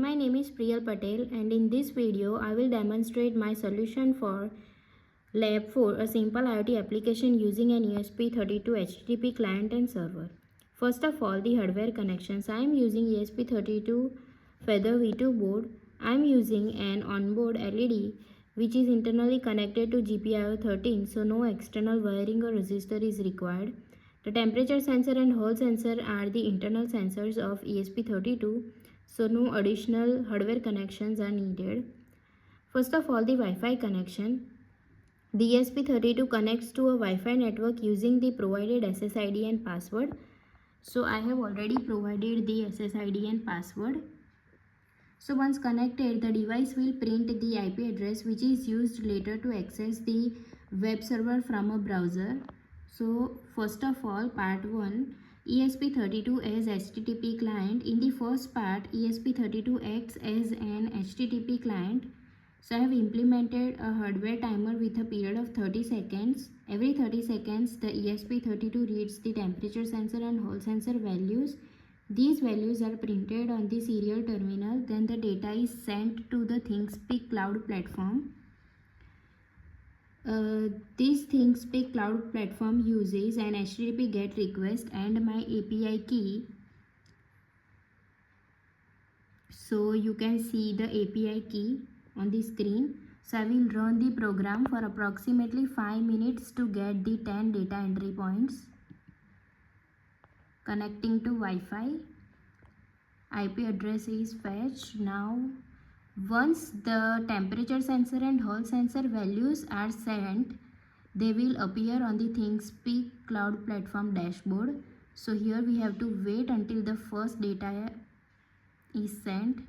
my name is Priyal Patel, and in this video I will demonstrate my solution for lab4, a simple IoT application using an ESP32 HTTP client and server. First of all, the hardware connections. I am using ESP32 Feather V2 board. I am using an onboard LED which is internally connected to GPIO 13, so no external wiring or resistor is required. The temperature sensor and Hall sensor are the internal sensors of ESP32, so no additional hardware connections are needed. First of all, the Wi-Fi connection. The ESP32 connects to a Wi-Fi network using the provided SSID and password. So I have already provided the SSID and password. So once connected, the device will print the IP address which is used later to access the web server from a browser. So first of all, part 1, ESP32 as HTTP client. In the first part, ESP32 acts as an HTTP client. So I have implemented a hardware timer with a period of 30 seconds. Every 30 seconds, the ESP32 reads the temperature sensor and Hall sensor values. These values are printed on the serial terminal. Then the data is sent to the ThinkSpeak cloud platform. This ThinkSpeak cloud platform uses an HTTP GET request and my API key. So you can see the API key on the screen. So I will run the program for approximately 5 minutes to get the 10 data entry points. Connecting to Wi-Fi. IP address is fetched. Now once the temperature sensor and Hall sensor values are sent, they will appear on the ThinkSpeak cloud platform dashboard. So here we have to wait until the first data is sent.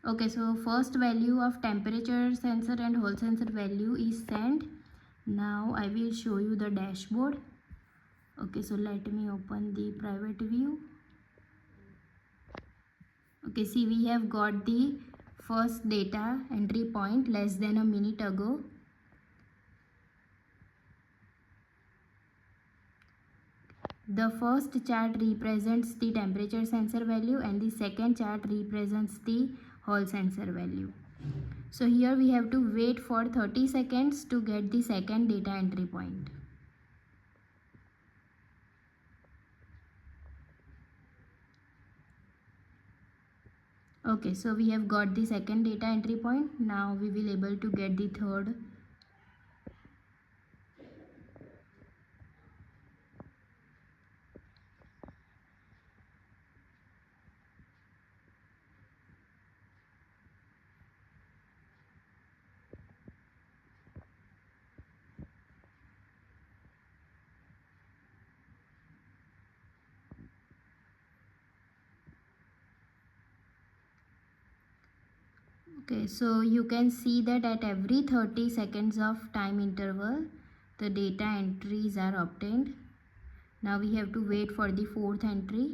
Okay, so first value of temperature sensor and Hall sensor value is sent. Now I will show you the dashboard. Okay, so let me open the private view. Okay, see, we have got the first data entry point less than a minute ago. The first chart represents the temperature sensor value and the second chart represents the Hall sensor value. So here we have to wait for 30 seconds to get the second data entry point. Okay, so we have got the second data entry point. Now we will able to get the third. Okay, so you can see that at every 30 seconds of time interval, the data entries are obtained. Now we have to wait for the fourth entry.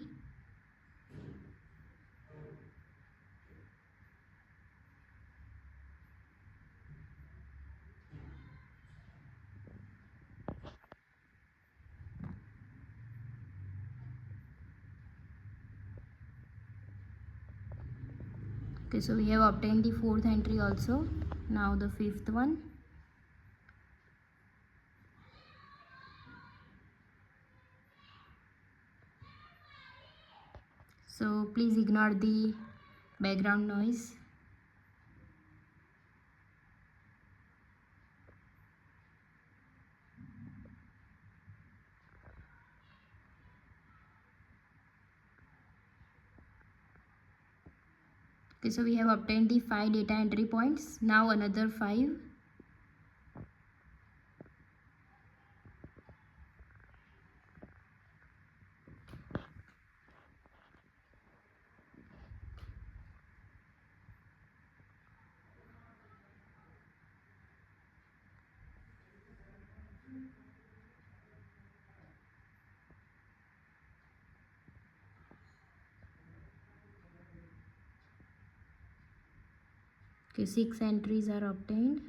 Okay, so we have obtained the fourth entry also. Now the fifth one. So please ignore the background noise. Okay, so we have obtained the 5 data entry points. Now another 5. Okay, 6 entries are obtained.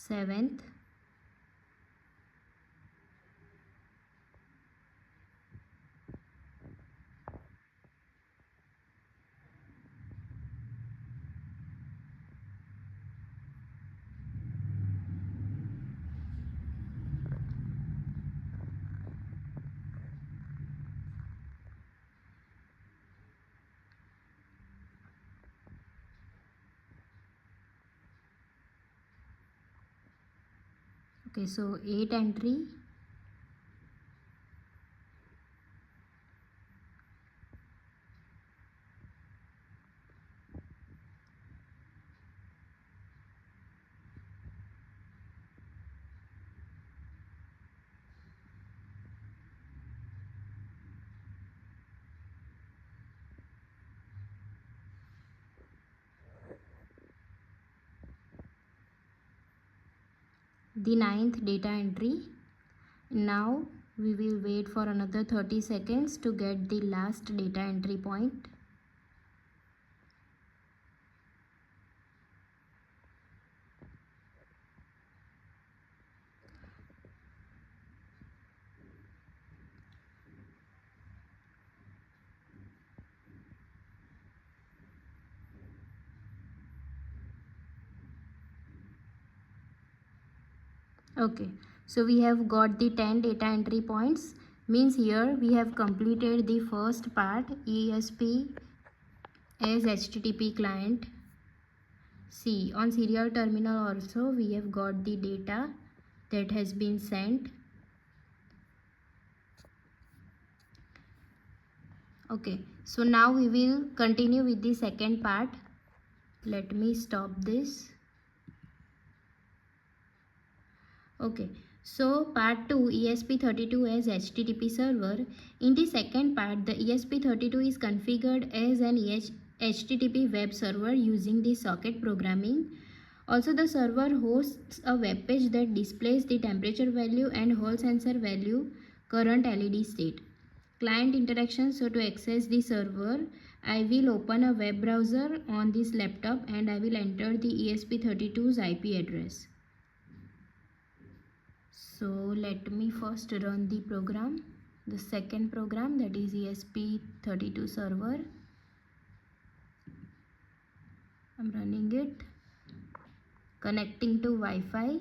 7th, okay, so 8 entry, the 9th data entry. Now we will wait for another 30 seconds to get the last data entry point. Okay, so we have got the 10 data entry points, means here we have completed the first part, ESP as HTTP client. See, on serial terminal also we have got the data that has been sent. Okay, so now we will continue with the second part. Let me stop this. Okay, so part 2, ESP32 as HTTP server. In the second part, the ESP32 is configured as an HTTP web server using the socket programming. Also, the server hosts a web page that displays the temperature value and hall sensor value, current LED state. Client interaction. So to access the server, I will open a web browser on this laptop and I will enter the ESP32's IP address. So let me first run the program, the second program, that is ESP32 server. I'm running it, connecting to Wi-Fi.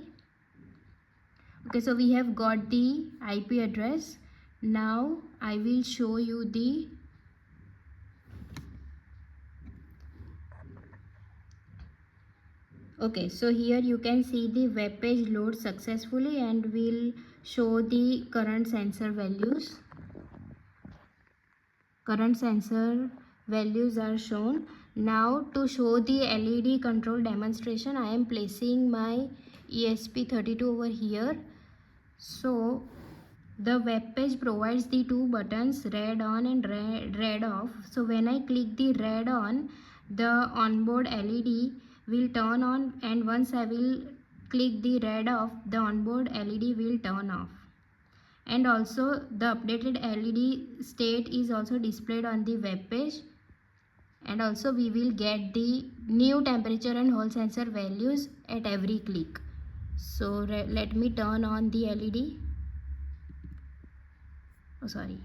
Okay, so we have got the IP address. Now I will show you the okay, so here you can see the web page load successfully and will show the current sensor values. Current sensor values are shown. Now to show the LED control demonstration, I am placing my ESP32 over here. So the web page provides the two buttons, red on and red off. So when I click the red on, the onboard LED will turn on, and once I will click the red off, the onboard LED will turn off. And also the updated LED state is also displayed on the web page, and also we will get the new temperature and hall sensor values at every click. So let me turn on the LED. Oh, sorry.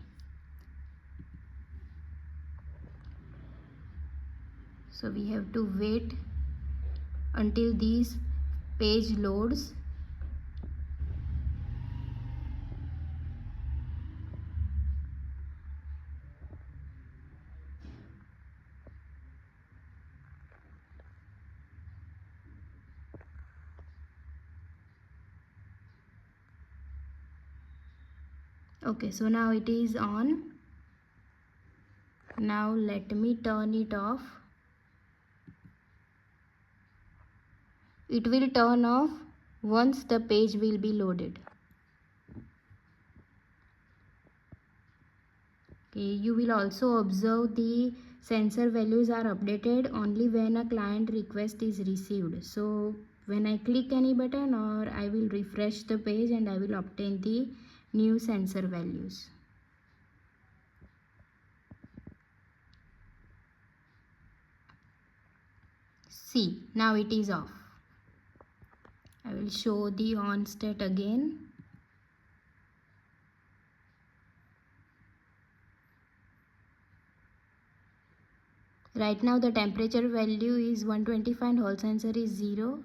So we have to wait until this page loads. Okay, so now it is on. Now let me turn it off. It will turn off once the page will be loaded. Okay, you will also observe the sensor values are updated only when a client request is received. So when I click any button, or I will refresh the page and I will obtain the new sensor values. See, now it is off. I will show the on state again. Right now the temperature value is 125 and Hall sensor is 0.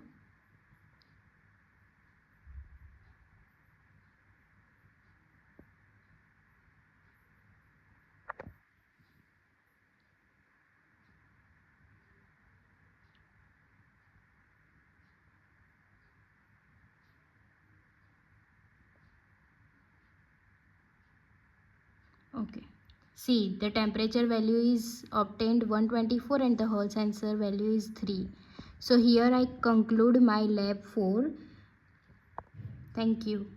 Okay. See, the temperature value is obtained 124 and the Hall sensor value is 3. So here I conclude my lab 4. Thank you.